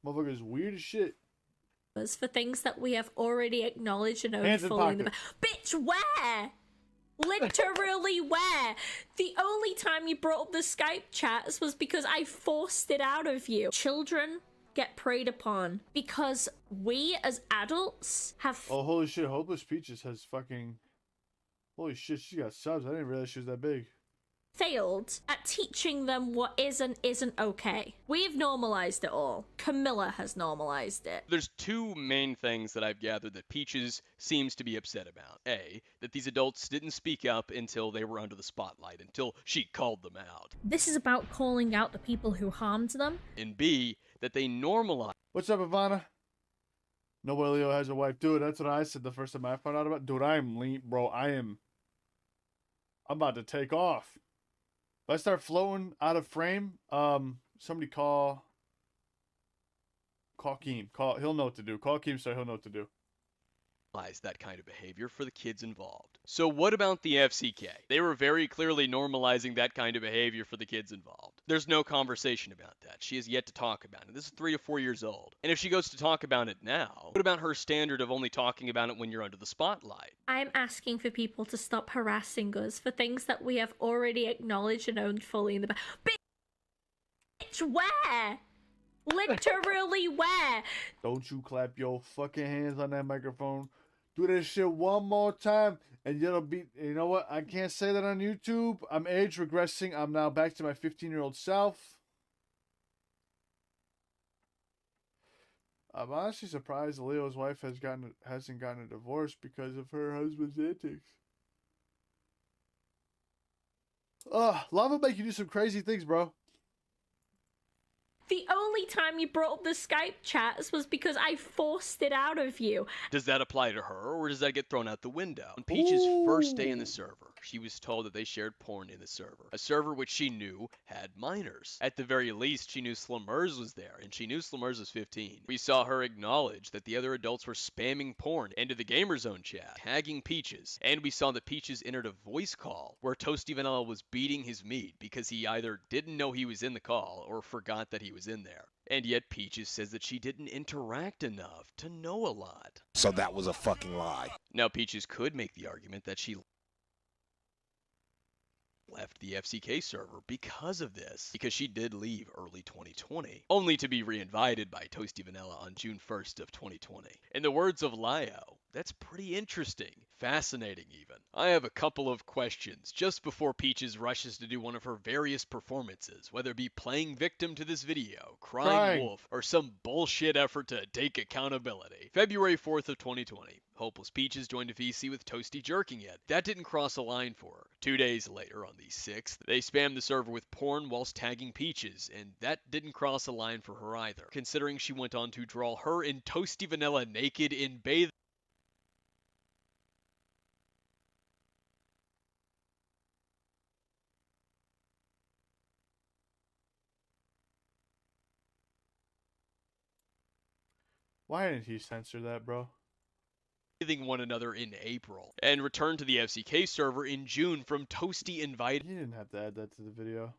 Motherfucker's weird as shit. For things that we have already acknowledged and owned Hands in fully in the pocket. Bitch, where? Literally where? The only time you brought up the Skype chats was because I forced it out of you. Children get preyed upon because we as adults have Oh, holy shit. Hopeless Peaches has fucking... Holy shit, she got subs. I didn't realize she was that big. failed at teaching them what is and isn't okay. We've normalized it all. Camilla has normalized it. There's two main things that I've gathered that Peaches seems to be upset about. A, that these adults didn't speak up until they were under the spotlight, until she called them out. This is about calling out the people who harmed them. And B, that they normalize. What's up, Ivana? Nobody Leo has a wife. Dude, that's what I said the first time I found out about. Dude, I am lean, bro. I'm about to take off. If I start floating out of frame, somebody call Keem. He'll know what to do. Call Keem so he'll know what to do. That kind of behavior for the kids involved. So what about the FCK? They were very clearly normalizing that kind of behavior for the kids involved. There's no conversation about that. She has yet to talk about it. This is 3 to 4 years old. And if she goes to talk about it now, what about her standard of only talking about it when you're under the spotlight? I'm asking for people to stop harassing us for things that we have already acknowledged and owned fully in the Bitch, where? Literally where? Don't you clap your fucking hands on that microphone. Do that shit one more time and it'll be, you know what? I can't say that on YouTube. I'm age regressing. I'm now back to my 15-year-old self. I'm honestly surprised Leo's wife hasn't gotten a divorce because of her husband's antics. Love will make you do some crazy things, bro. The only time you brought up the Skype chats was because I forced it out of you. Does that apply to her, or does that get thrown out the window? On Peach's first day in the server, she was told that they shared porn in the server. A server which she knew had minors. At the very least, she knew Slimmers was there, and she knew Slimmers was 15. We saw her acknowledge that the other adults were spamming porn into the Gamer Zone chat, tagging Peaches. And we saw that Peaches entered a voice call where Toasty Vanilla was beating his meat because he either didn't know he was in the call or forgot that he was in there. And yet Peaches says that she didn't interact enough to know a lot. So that was a fucking lie. Now Peaches could make the argument that she left the FCK server because of this, because she did leave early 2020, only to be reinvited by Toasty Vanilla on June 1st of 2020. In the words of Lio, that's pretty interesting, fascinating even. I have a couple of questions just before Peaches rushes to do one of her various performances, whether it be playing victim to this video, crying wolf, or some bullshit effort to take accountability. February 4th of 2020. Hopeless Peaches joined a VC with Toasty jerking it. That didn't cross a line for her. 2 days later, on the 6th, they spammed the server with porn whilst tagging Peaches, and that didn't cross a line for her either, considering she went on to draw her and Toasty Vanilla naked in bathing. Why didn't he censor that, bro? One another in April, and returned to the FCK server in June from Toasty inviting You didn't have to add that to the video.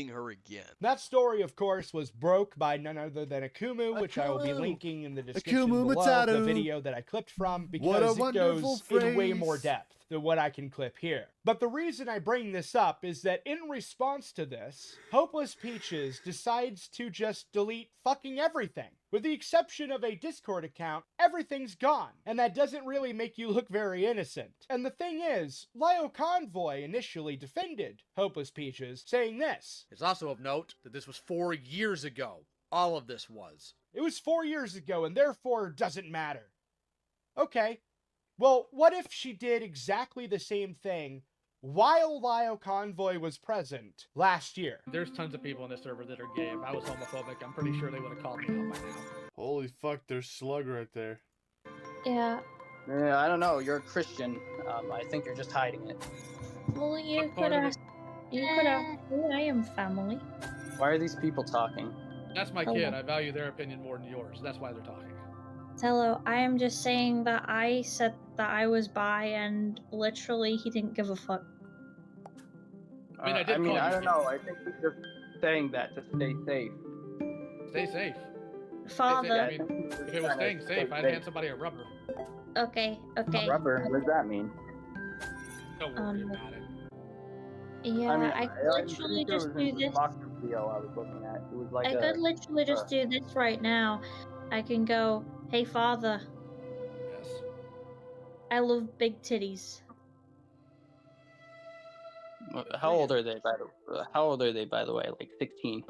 her again. That story, of course, was broke by none other than Akumu, which I will be linking in the description below the video that I clipped from, because it goes in way more depth than what I can clip here. But the reason I bring this up is that in response to this, Hopeless Peaches decides to just delete fucking everything. With the exception of a Discord account, everything's gone, and that doesn't really make you look very innocent. And the thing is, Lio Convoy initially defended Hopeless Peaches, saying this. It's also of note that this was 4 years ago. All of this was. It was 4 years ago, and therefore doesn't matter. Okay. Well, what if she did exactly the same thing while Lio Convoy was present last year? There's tons of people in this server that are gay. If I was homophobic, I'm pretty sure they would have called me out by now. Holy fuck, there's Slug right there. Yeah. Yeah, I don't know. You're a Christian. I think you're just hiding it. Well, you could ask me. I am family. Why are these people talking? That's my kid. I value their opinion more than yours. That's why they're talking. Hello, I am just saying that I said that I was bi and literally he didn't give a fuck. I mean, I did call you I don't kid. know. I think he's just saying that to stay safe. Stay safe. Father. I mean, if it was staying safe, I'd hand somebody a rubber. Okay, okay. Rubber? What does that mean? Don't worry about it. Yeah, I could literally just do this. Video I was looking at. It was like I could literally just do this right now. I can go, hey father. Yes. I love big titties. How old are they, by the way? Like 16.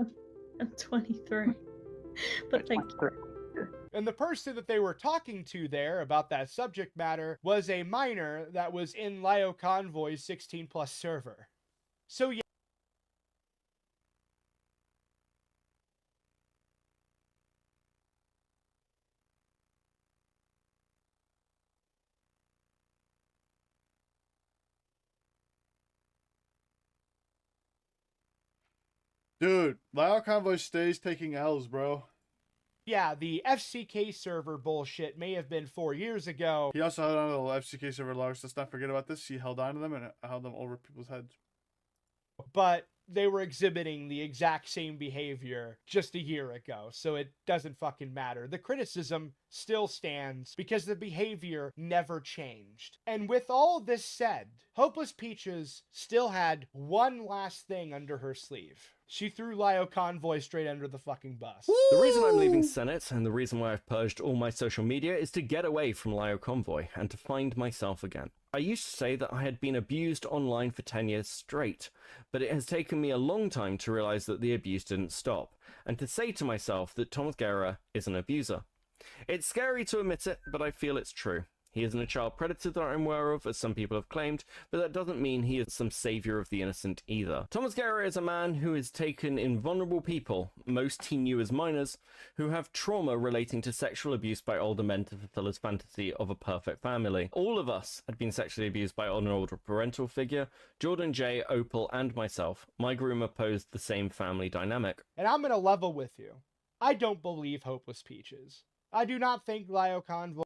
I'm 23. But thank you. And the person that they were talking to there about that subject matter was a minor that was in Lio Convoy's 16 plus server. So yeah. Dude, Lyle Convoy stays taking L's, bro. Yeah, the FCK server bullshit may have been 4 years ago. He also held on to the FCK server logs. Let's not forget about this. He held on to them and held them over people's heads. But they were exhibiting the exact same behavior just a year ago, so it doesn't fucking matter. The criticism still stands because the behavior never changed. And with all this said, Hopeless Peaches still had one last thing under her sleeve. She threw Lio Convoy straight under the fucking bus. The reason I'm leaving Senate and the reason why I've purged all my social media is to get away from Lio Convoy and to find myself again. I used to say that I had been abused online for 10 years straight, but it has taken me a long time to realize that the abuse didn't stop, and to say to myself that Thomas Guerra is an abuser. It's scary to admit it, but I feel it's true. He isn't a child predator that I'm aware of, as some people have claimed, but that doesn't mean he is some savior of the innocent either. Thomas Guerra is a man who has taken in vulnerable people, most he knew as minors, who have trauma relating to sexual abuse by older men to fulfill his fantasy of a perfect family. All of us had been sexually abused by an older parental figure. Jordan J, Opal, and myself. My groomer posed the same family dynamic. And I'm gonna level with you. I don't believe Hopeless Peaches. I do not think Lio Convoy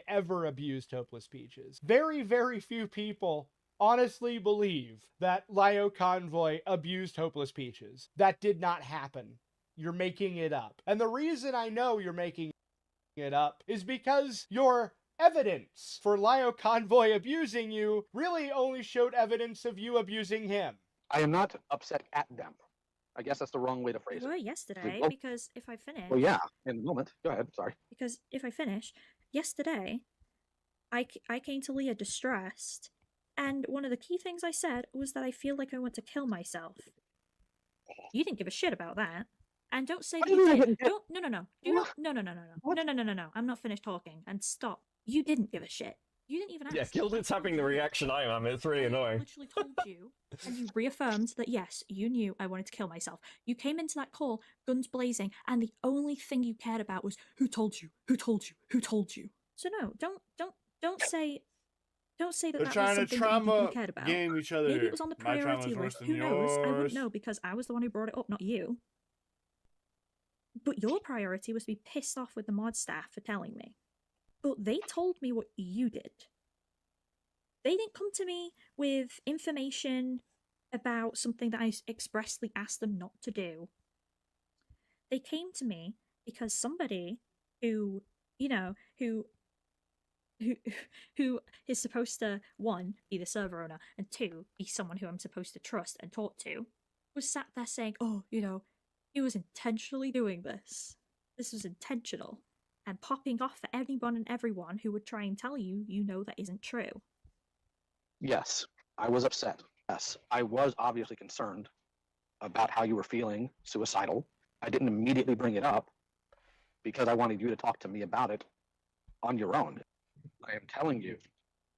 ever abused Hopeless Peaches. Very, very few people honestly believe that Lio Convoy abused Hopeless Peaches. That did not happen. You're making it up. And the reason I know you're making it up is because your evidence for Lio Convoy abusing you really only showed evidence of you abusing him. I am not upset at them. I guess that's the wrong way to phrase You were it. yesterday, Oh, because if I finish... well, yeah, in a moment. Go ahead, sorry. Because if I finish, yesterday, I came to Leah distressed, and one of the key things I said was that I feel like I want to kill myself. You didn't give a shit about that. And don't say that you did. Don't, no. No. I'm not finished talking. And stop. You didn't give a shit. You didn't even ask. Yeah, Gilden's having the reaction I am. It's really annoying. I literally told you, and you reaffirmed that yes, you knew I wanted to kill myself. You came into that call, guns blazing, and the only thing you cared about was who told you, who told you, who told you. So no, don't say that They're that trying was to something trauma that you cared about. game each other. Maybe it was on the My trauma's priority worse list. than Who knows? I wouldn't yours. know because I was the one who brought it up, not you. But your priority was to be pissed off with the mod staff for telling me. But they told me what you did. They didn't come to me with information about something that I expressly asked them not to do. They came to me because somebody who, you know, who is supposed to, one, be the server owner, and two, be someone who I'm supposed to trust and talk to, was sat there saying, oh, you know, he was intentionally doing this. This was intentional. And popping off for anyone and everyone who would try and tell you, you know that isn't true. Yes, I was upset. Yes, I was obviously concerned about how you were feeling suicidal. I didn't immediately bring it up because I wanted you to talk to me about it on your own. I am telling you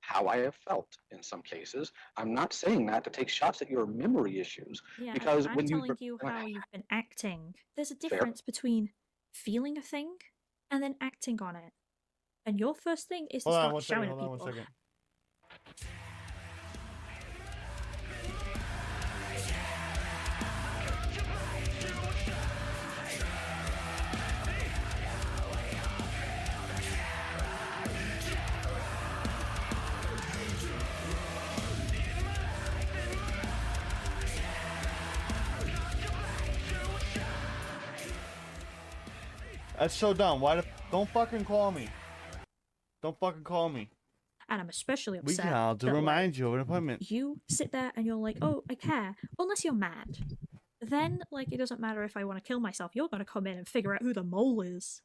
how I have felt in some cases. I'm not saying that to take shots at your memory issues. Yeah, because I'm when telling you how you've been acting. There's a Fair. difference between feeling a thing and then acting on it. And your first thing is to Hold on start one second. shouting Hold at on people. one second. That's so dumb. Don't fucking call me. Don't fucking call me. And I'm especially We upset. called to that, remind like, you of an appointment. you sit there and you're like, oh, I care. Unless you're mad. Then, like, it doesn't matter if I want to kill myself. You're going to come in and figure out who the mole is.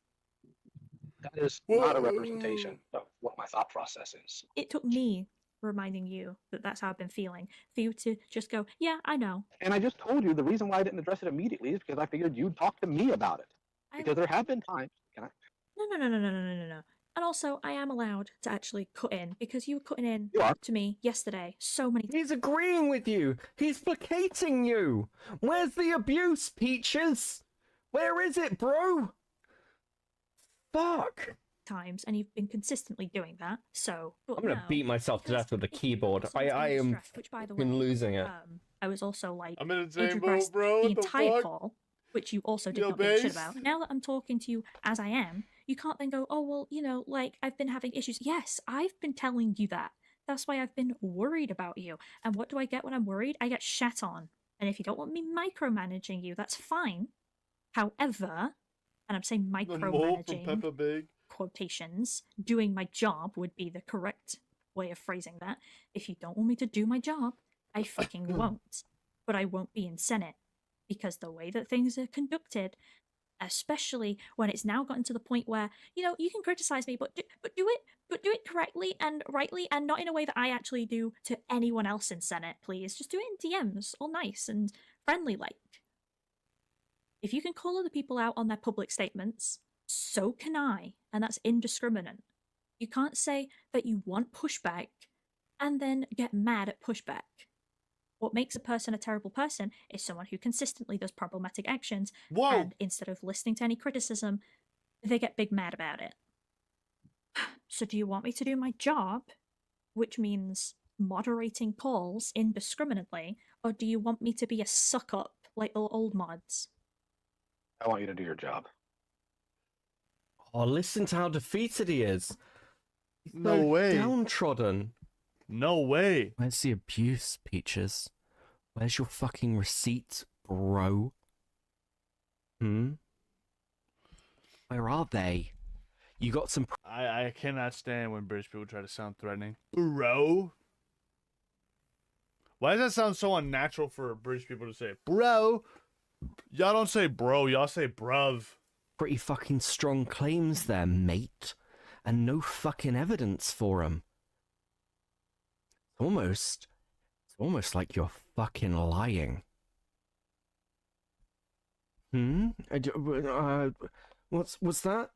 That is not a representation of what my thought process is. It took me reminding you that that's how I've been feeling for you to just go, yeah, I know. And I just told you the reason why I didn't address it immediately is because I figured you'd talk to me about it. Because there have been times. Can I? No. And also, I am allowed to actually cut in because you were cutting in to me yesterday so many times. He's agreeing with you. He's placating you. Where's the abuse, Peaches? Where is it, bro? Fuck. Times, and you've been consistently doing that. So I'm gonna beat myself to death with the keyboard. I am which, by the fucking way, losing it. I was also like, I'm in the age same regressed boat, bro. the What the entire fuck? call, which you also did Yo, not give a shit base. about. Now that I'm talking to you as I am, you can't then go, oh well, you know, like I've been having issues. Yes, I've been telling you that. That's why I've been worried about you. And what do I get when I'm worried? I get shat on. And if you don't want me micromanaging you, that's fine. However, and I'm saying The mole from micromanaging, Peppa Pig. quotations, doing my job would be the correct way of phrasing that. If you don't want me to do my job, I fucking won't. But I won't be in Senate. Because the way that things are conducted, especially when it's now gotten to the point where, you know, you can criticize me, but do it correctly and rightly and not in a way that I actually do to anyone else in Senate, please. Just do it in DMs, all nice and friendly like. If you can call other people out on their public statements, so can I, and that's indiscriminate. You can't say that you want pushback and then get mad at pushback. What makes a person a terrible person is someone who consistently does problematic actions, and instead of listening to any criticism, they get big mad about it. So do you want me to do my job, which means moderating calls indiscriminately, or do you want me to be a suck-up like the old mods? I want you to do your job. Oh, listen to how defeated he is. He's No so way. downtrodden. No way. Where's the abuse, Peaches? Where's your fucking receipt, bro? Where are they? You got some... I cannot stand when British people try to sound threatening. Bro? Why does that sound so unnatural for British people to say? Bro? Y'all don't say bro, y'all say bruv. Pretty fucking strong claims there, mate. And no fucking evidence for them. It's almost like you're fucking lying. What's that?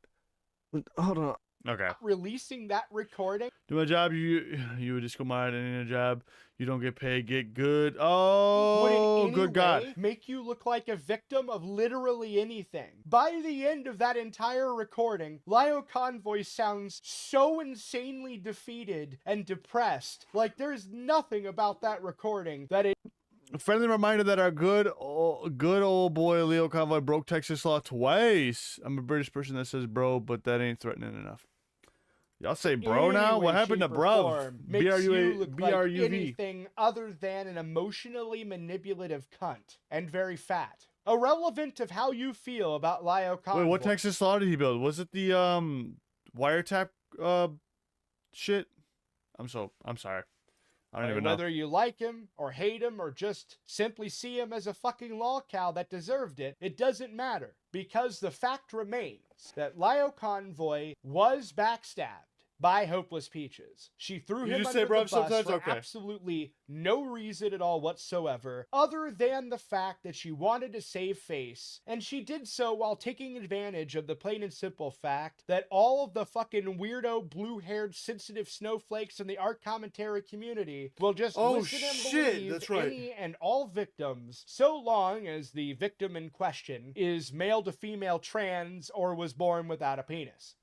Hold on. Okay. Releasing that recording. Do my job, you would just go mad in a job. You don't get paid, get good. Oh, Would in any good God. way make you look like a victim of literally anything. By the end of that entire recording, Lio Convoy sounds so insanely defeated and depressed. Like there's nothing about that recording that it. A friendly reminder that our good old boy Leo Convoy broke Texas law twice. I'm a British person that says bro, but that ain't threatening enough. Y'all say bro now? What happened to bruv? Makes you look like B-R-U-V. anything other than an emotionally manipulative cunt and very fat. Irrelevant of how you feel about Lio Convoy. Wait, what Texas law did he build? Was it the wiretap shit? I'm sorry. I don't even know. Whether you like him or hate him or just simply see him as a fucking law cow that deserved it, it doesn't matter. Because the fact remains that Lio Convoy was backstabbed by Hopeless Peaches. She threw You him just under say the bruv bus sometimes? for Okay. absolutely no reason at all whatsoever, other than the fact that she wanted to save face, and she did so while taking advantage of the plain and simple fact that all of the fucking weirdo, blue-haired, sensitive snowflakes in the art commentary community will just listen and believe that's right. any and all victims, so long as the victim in question is male to female trans or was born without a penis.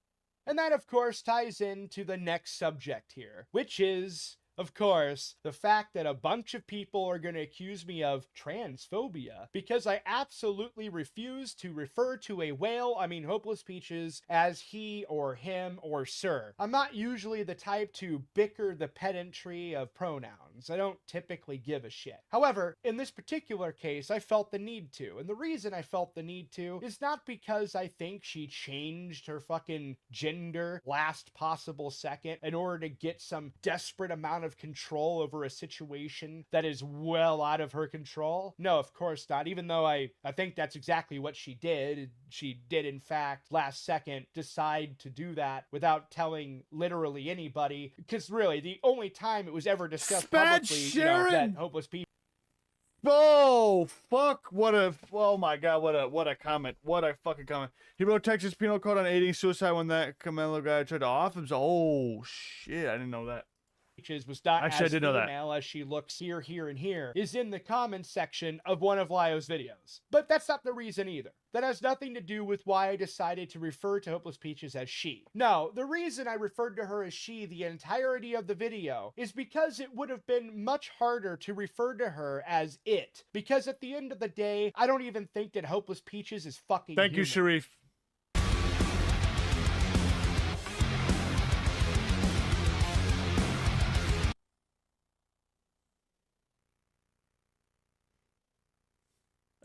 And that, of course, ties into the next subject here, which is Of course, the fact that a bunch of people are going to accuse me of transphobia because I absolutely refuse to refer to a whale, Hopeless Peaches, as he or him or sir. I'm not usually the type to bicker the pedantry of pronouns. I don't typically give a shit. However, in this particular case, I felt the need to. And the reason I felt the need to is not because I think she changed her fucking gender last possible second in order to get some desperate amount of control over a situation that is well out of her control. No, of course not. Even though I think that's exactly what she did. She did, in fact, last second decide to do that without telling literally anybody. Because really, the only time it was ever discussed publicly, that Hopeless People. Oh, fuck. Oh my god, what a comment. What a fucking comment. He wrote Texas penal code on aiding suicide when that Camelo guy tried to off him. Oh, shit, I didn't know that. Was not Actually, I as did know that. female as she looks here, and here, is in the comments section of one of Lyo's videos. But that's not the reason either. That has nothing to do with why I decided to refer to Hopeless Peaches as she. No, the reason I referred to her as she the entirety of the video is because it would have been much harder to refer to her as it. Because at the end of the day, I don't even think that Hopeless Peaches is fucking Thank you, human. Sharif.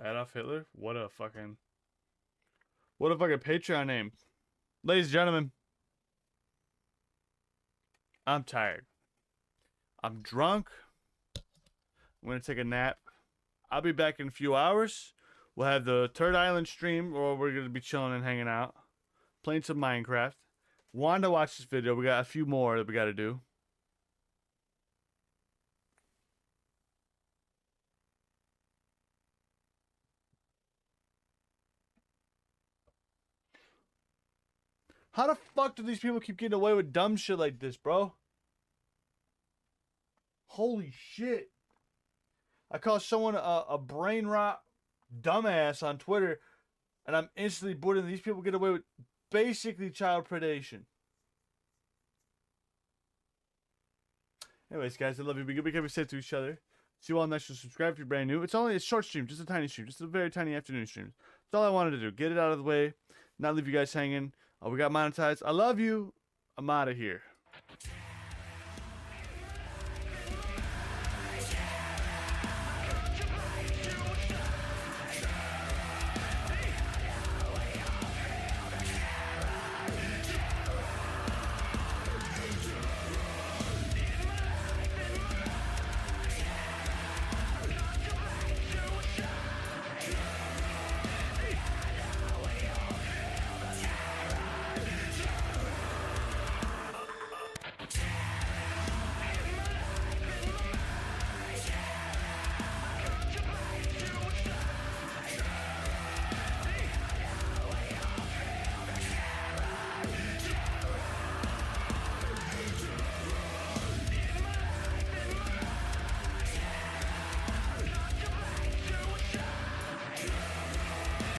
Adolf Hitler? What a fucking Patreon name. Ladies and gentlemen, I'm tired. I'm drunk. I'm going to take a nap. I'll be back in a few hours. We'll have the Third Island stream, or we're going to be chilling and hanging out. Playing some Minecraft. Want to watch this video. We got a few more that we got to do. How the fuck do these people keep getting away with dumb shit like this, bro? Holy shit. I call someone a brain rot dumbass on Twitter, and I'm instantly booted, and these people get away with basically child predation. Anyways, guys, I love you. Be good, be safe to each other. See you all next. Subscribe if you're brand new. It's only a short stream, just a tiny stream, just a very tiny afternoon stream. That's all I wanted to do. Get it out of the way, not leave you guys hanging. Oh, we got monetized. I love you. I'm out of here.